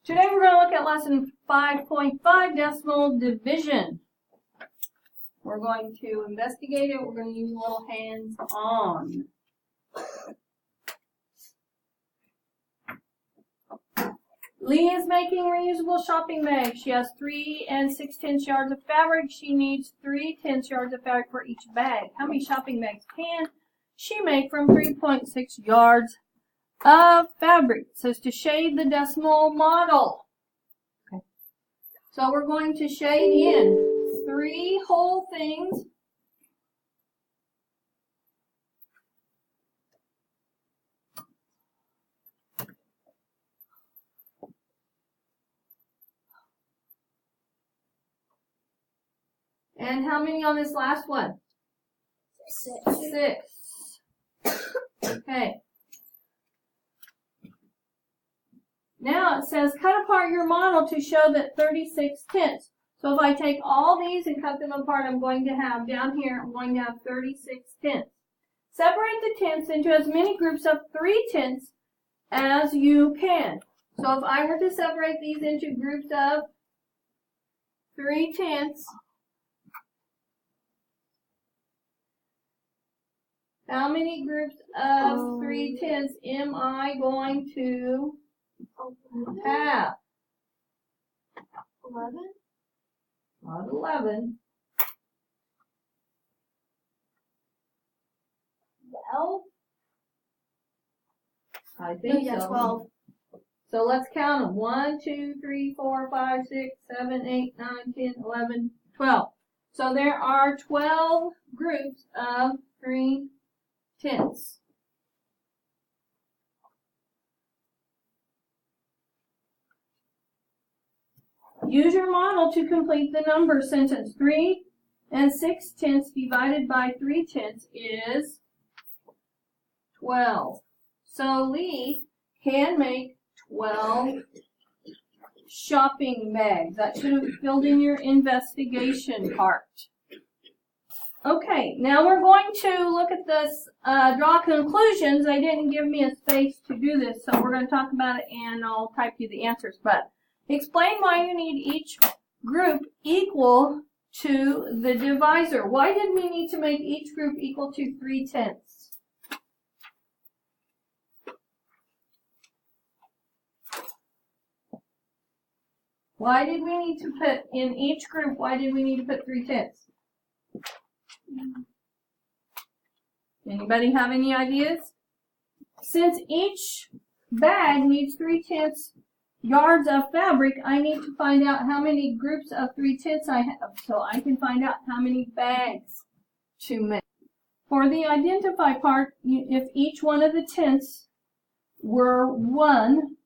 Today we're going to look at lesson 5.5, decimal division. We're going to investigate it. We're going to use a little hands-on. Lee is making reusable shopping bags. She has 3 6/10 yards of fabric. She needs 3/10 yards of fabric for each bag. How many shopping bags can she make from 3.6 yards of fabric? So it's to shade the decimal model. Okay. So we're going to shade in 3 whole things. And how many on this last one? 6. Okay. Now it says cut apart your model to show that 36/10. So if I take all these and cut them apart, I'm going to have down here, I'm going to have 36/10. Separate the tenths into as many groups of 3/10 as you can. So if I were to separate these into groups of 3/10, how many groups of 3/10 am I going to have? 11? Not 11. 12? I think Yeah, so. 12. So let's count them. 1, 2, 3, 4, 5, 6, 7, 8, 9, 10, 11, 12. So there are 12 groups of 3/10. Use your model to complete the number sentence. 3 6/10 divided by 3/10 is 12. So Lee can make 12 shopping bags. That should have filled in your investigation part. Okay, now we're going to look at this, draw conclusions. They didn't give me a space to do this, so we're going to talk about it and I'll type you the answers. But explain why you need each group equal to the divisor. Why did we need to make each group equal to 3/10? Why did we need to put in each group, why did we need to put 3/10? Anybody have any ideas? Since each bag needs 3/10 yards of fabric, I need to find out how many groups of 3/10 I have, so I can find out how many bags to make. For the identify part, if each one of the tenths were 1,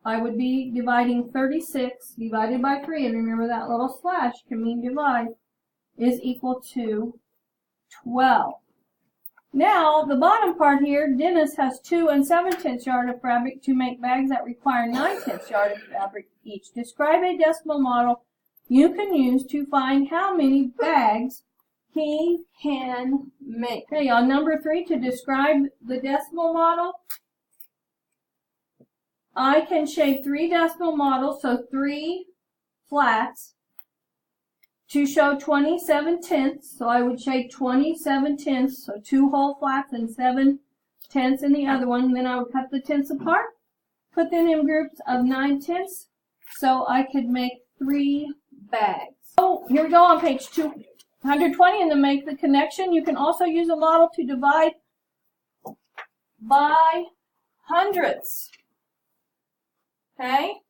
I would be dividing 36 divided by 3, and remember that little slash can mean divide, is equal to 12. Now, the bottom part here, Dennis has 2 7/10 yards of fabric to make bags that require 9/10 yards of fabric each. Describe a decimal model you can use to find how many bags he can make. Okay, on number 3, to describe the decimal model, I can shade 3 decimal models, so 3 flats, to show 27/10. So I would shade 27/10, so 2 whole flats and 7/10 in the other one. Then I would cut the tenths apart, put them in groups of 9/10, so I could make 3 bags. Oh, here we go on page 220, and to make the connection, you can also use a model to divide by hundredths. Okay?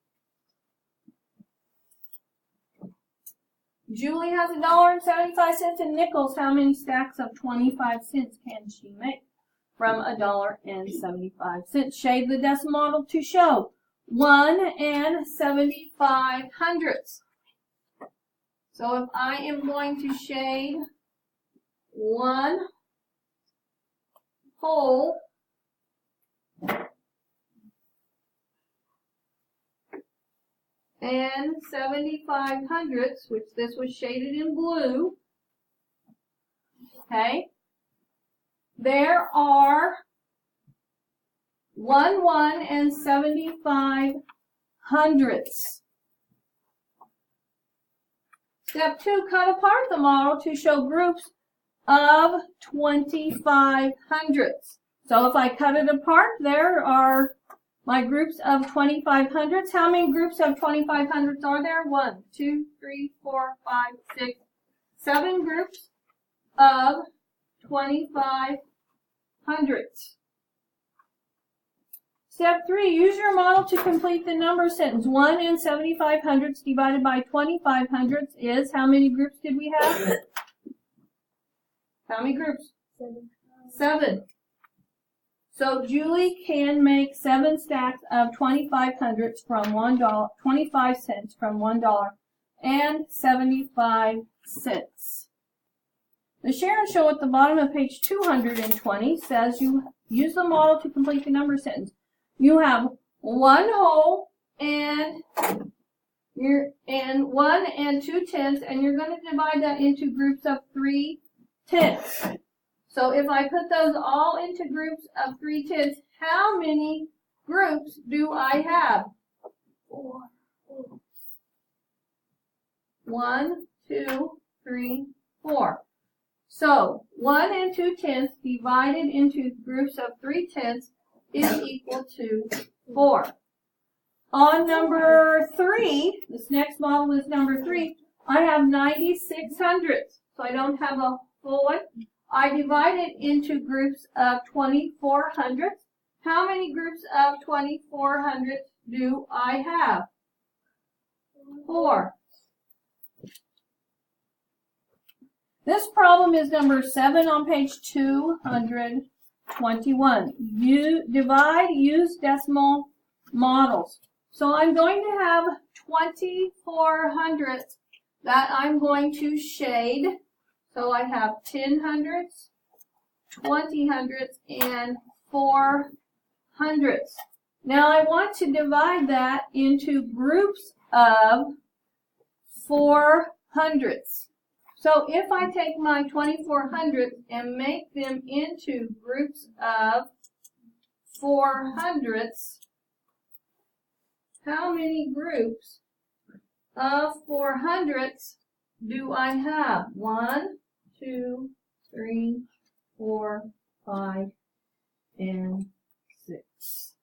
Julie has $1.75 in nickels. How many stacks of 25 cents can she make from $1.75? Shade the decimal model to show 1 75/100. So if I am going to shade 1 whole and 75/100, which this was shaded in blue, okay, there are 1 and 75 hundredths. Step 2, cut apart the model to show groups of 25 hundredths. So if I cut it apart, there are my groups of 25 hundredths. How many groups of 25 hundredths are there? 1, 2, 3, 4, 5, 6, 7 groups of 25 hundredths. Step 3, use your model to complete the number sentence. 1 and 75 hundredths divided by 25 hundredths is, how many groups did we have? How many groups? 7. So Julie can make 7 stacks of 25 hundredths from $1, 25 cents from $1.75. The share and show at the bottom of page 220 says you use the model to complete the number sentence. You have 1 whole and 1 and 2 tenths, and you're going to divide that into groups of 3 tenths. So if I put those all into groups of 3 tenths, how many groups do I have? 4. 1, 2, 3, 4. So 1 and 2 tenths divided into groups of 3 tenths is equal to 4. On number 3, this next model is number 3, I have 96 hundredths. So I don't have a full one. I divide it into groups of 24 hundredths. How many groups of 24 hundredths do I have? 4. This problem is number 7 on page 221. You divide, use decimal models. So I'm going to have 24 hundredths that I'm going to shade. So I have 10 hundredths, 20 hundredths, and 4 hundredths. Now I want to divide that into groups of 4 hundredths. So if I take my 24 hundredths and make them into groups of 4 hundredths, how many groups of 4 hundredths do I have? 1, 2, 3, 4, 5, and 6.